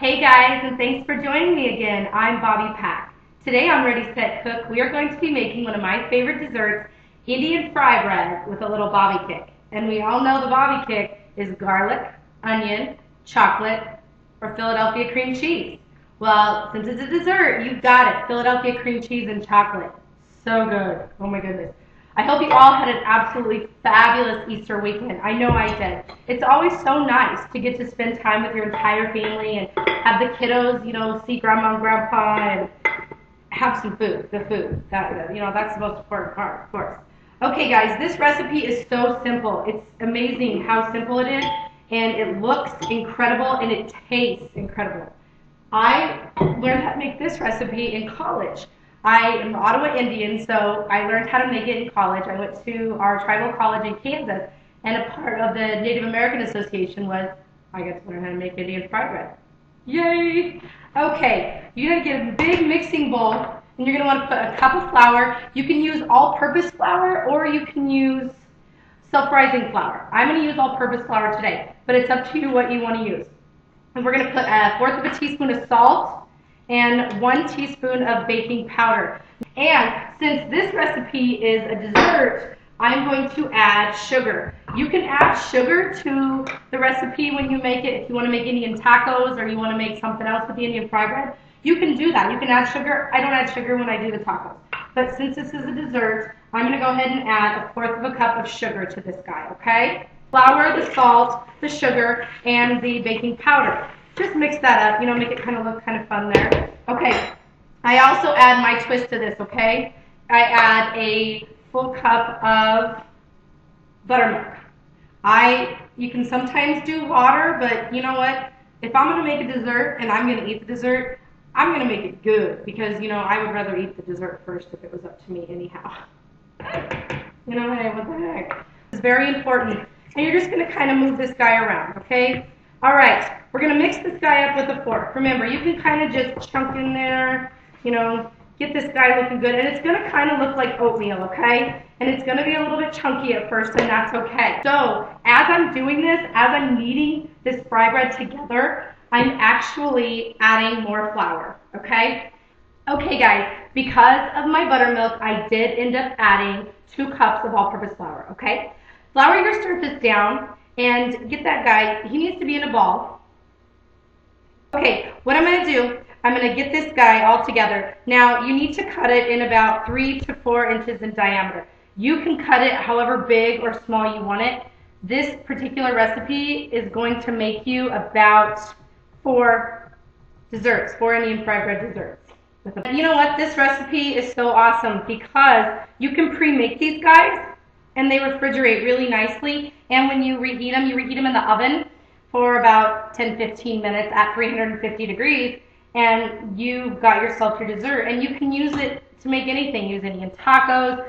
Hey guys, and thanks for joining me again. I'm Bobbi Pack. Today on Ready, Set, Cook, we are going to be making one of my favorite desserts, Indian fry bread with a little Bobbi kick. And we all know the Bobbi kick is garlic, onion, chocolate, or Philadelphia cream cheese. Well, since it's a dessert, you got it. Philadelphia cream cheese and chocolate. So good. Oh my goodness. I hope you all had an absolutely fabulous Easter weekend. I know I did. It's always so nice to get to spend time with your entire family and have the kiddos, see grandma and grandpa and have some food, the food. That's the most important part, of course. Okay guys, this recipe is so simple. It's amazing how simple it is, and it looks incredible and it tastes incredible. I learned how to make this recipe in college. I am Ottawa Indian, so I learned how to make it in college. I went to our tribal college in Kansas, and a part of the Native American Association was I got to learn how to make Indian fry bread. Yay! Okay, you're going to get a big mixing bowl, and you're going to want to put a cup of flour. You can use all-purpose flour, or you can use self-rising flour. I'm going to use all-purpose flour today, but it's up to you what you want to use. And we're going to put 1/4 of a teaspoon of salt and 1 teaspoon of baking powder. And since this recipe is a dessert, I'm going to add sugar. You can add sugar to the recipe when you make it. If you want to make Indian tacos or you want to make something else with the Indian fry bread, you can do that. You can add sugar. I don't add sugar when I do the tacos. But since this is a dessert, I'm going to go ahead and add 1/4 of a cup of sugar to this guy, okay? Flour, the salt, the sugar, and the baking powder. Just mix that up, make it kind of look kind of fun there. Okay, I also add my twist to this, okay? I add a full cup of buttermilk. You can sometimes do water, but you know what? If I'm going to make a dessert and I'm going to eat the dessert, I'm going to make it good because, I would rather eat the dessert first if it was up to me anyhow. Hey, what the heck? It's very important. And you're just going to kind of move this guy around, okay? All right, we're going to mix this guy up with a fork. Remember, you can kind of just chunk in there, get this guy looking good. And it's going to kind of look like oatmeal, okay? And it's going to be a little bit chunky at first, and that's okay. So as I'm doing this, as I'm kneading this fry bread together, I'm actually adding more flour, okay? Okay, guys, because of my buttermilk, I did end up adding 2 cups of all-purpose flour, okay? Flour your surface down. And get that guy, he needs to be in a ball. Okay, what I'm going to do, I'm going to get this guy all together. Now, you need to cut it in about 3 to 4 inches in diameter. You can cut it however big or small you want it. This particular recipe is going to make you about 4 desserts, 4 Indian fry bread desserts. You know what? This recipe is so awesome because you can pre-make these guys and they refrigerate really nicely. And when you reheat them in the oven for about 10-15 minutes at 350 degrees, and you've got yourself your dessert. And you can use it to make anything. Use Indian tacos,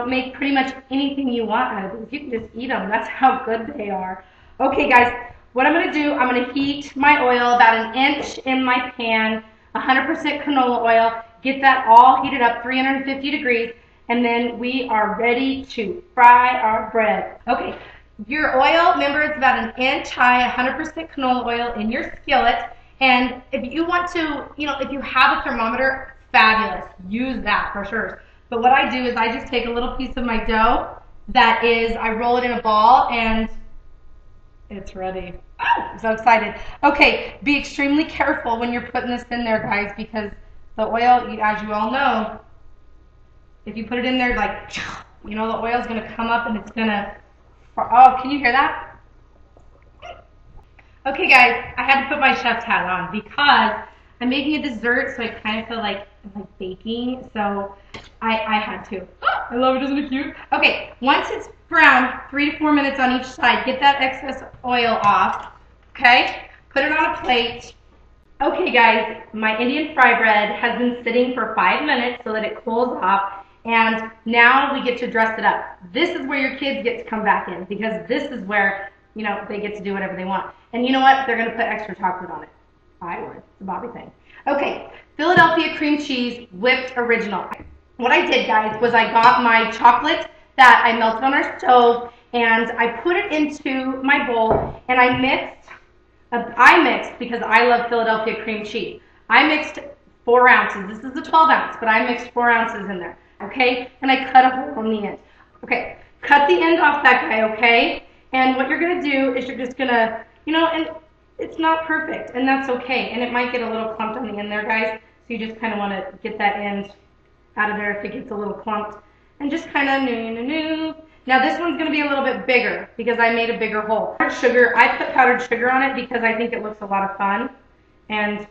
make pretty much anything you want out of these. You can just eat them. That's how good they are. Okay, guys, what I'm going to do, I'm going to heat my oil about 1 inch in my pan, 100% canola oil. Get that all heated up, 350 degrees. And then we are ready to fry our bread. Okay, your oil, remember it's about 1 inch high, 100% canola oil in your skillet. And if you want to, if you have a thermometer, fabulous, use that for sure. But what I do is I just take a little piece of my dough, I roll it in a ball, and it's ready. Oh, I'm so excited. Okay, be extremely careful when you're putting this in there, guys, because the oil, as you all know, if you put it in there, the oil's going to come up and it's going to, oh, can you hear that? Okay, guys, I had to put my chef's hat on because I'm making a dessert, so I kind of feel like I'm baking, so I had to. I love it, isn't it cute? Okay, once it's brown, 3 to 4 minutes on each side, get that excess oil off, okay? Put it on a plate. Okay, guys, my Indian fry bread has been sitting for 5 minutes so that it cools off. And now we get to dress it up. This is where your kids get to come back in because this is where, they get to do whatever they want. And you know what? They're going to put extra chocolate on it. I would. It's a Bobbi thing. Okay, Philadelphia cream cheese whipped original. What I did, guys, was I got my chocolate that I melted on our stove and I put it into my bowl and I mixed I mixed, because I love Philadelphia cream cheese, I mixed 4 ounces. This is the 12 ounce, but I mixed 4 ounces in there, okay? And I cut a hole on the end. Okay, cut the end off that guy, okay? And what you're going to do is you're just going to, and it's not perfect, and that's okay. And it might get a little clumped on the end there, guys. So you just kind of want to get that end out of there if it gets a little clumped. And just kind of Now this one's going to be a little bit bigger because I made a bigger hole. Sugar, I put powdered sugar on it because I think it looks a lot of fun. And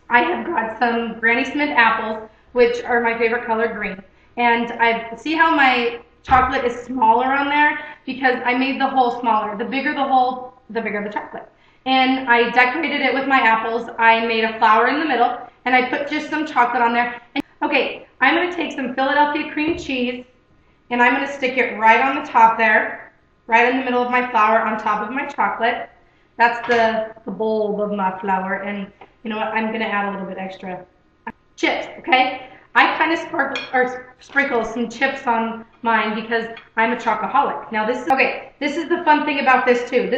I have got some Granny Smith apples, which are my favorite color, green. And I see how my chocolate is smaller on there because I made the hole smaller. The bigger the hole, the bigger the chocolate. And I decorated it with my apples. I made a flower in the middle, and I put just some chocolate on there. Okay, I'm going to take some Philadelphia cream cheese, and I'm going to stick it right on the top there, right in the middle of my flour on top of my chocolate. That's the bulb of my flour, and you know what? I'm going to add a little bit extra chips, okay? I kind of sprinkle some chips on mine because I'm a chocoholic. Now this is the fun thing about this too.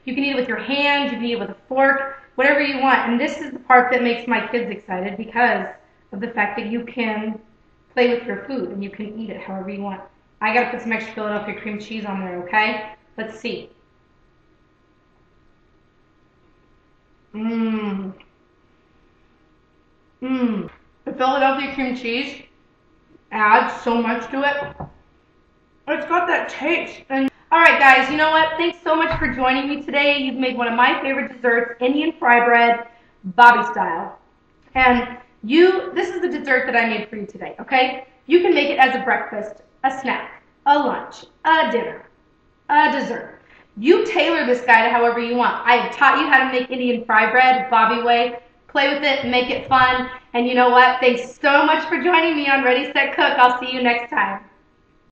You can eat it with your hand, you can eat it with a fork, whatever you want. And this is the part that makes my kids excited because of the fact that you can play with your food and you can eat it however you want. I gotta put some extra Philadelphia cream cheese on there, okay? Let's see. The Philadelphia cream cheese adds so much to it. It's got that taste. And alright guys, you know what? Thanks so much for joining me today. You've made one of my favorite desserts, Indian fry bread, Bobbi style. And this is the dessert that I made for you today, okay? You can make it as a breakfast, a snack, a lunch, a dinner, a dessert. You tailor this guy to however you want. I have taught you how to make Indian fry bread, Bobbi way. Play with it, make it fun. And you know what? Thanks so much for joining me on Ready, Set, Cook. I'll see you next time.